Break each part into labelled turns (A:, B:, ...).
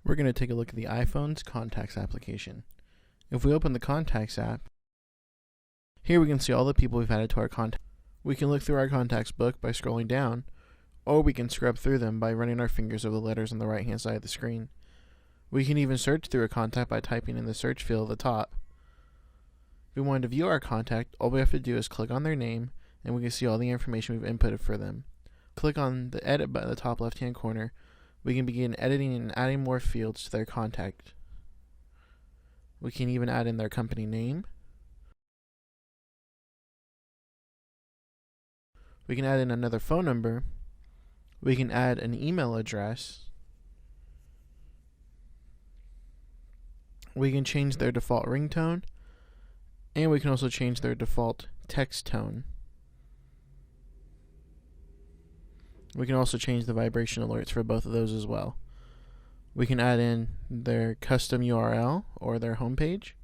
A: We're going to take a look at the iPhone's Contacts application. If we open the Contacts app, here we can see all the people we've added to our contacts. We can look through our contacts book by scrolling down, or we can scrub through them by running our fingers over the letters on the right hand side of the screen. We can even search through a contact by typing in the search field at the top. If we want to view our contact, all we have to do is click on their name, and we can see all the information we've inputted for them. Click on the edit button at the top left hand corner. We can begin editing and adding more fields to their contact. We can even add in their company name. We can add in another phone number. We can add an email address. We can change their default ringtone, and we can also change their default text tone. We can also change the vibration alerts for both of those as well. We can add in their custom URL or their homepage.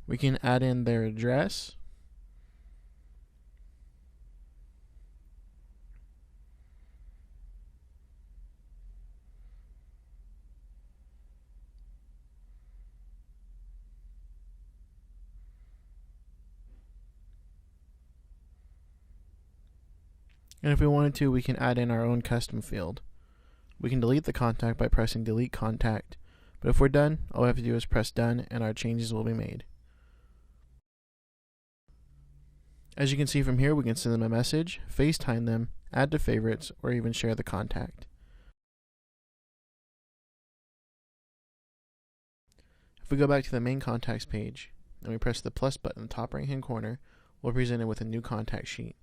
A: We can add in their address. And if we wanted to, we can add in our own custom field. We can delete the contact by pressing delete contact, but if we're done, all we have to do is press done and our changes will be made. As you can see from here, we can send them a message, FaceTime them, add to favorites, or even share the contact. If we go back to the main contacts page and we press the plus button in the top right hand corner, we're presented with a new contact sheet.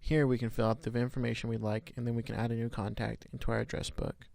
A: Here we can fill out the information we'd like, and then we can add a new contact into our address book.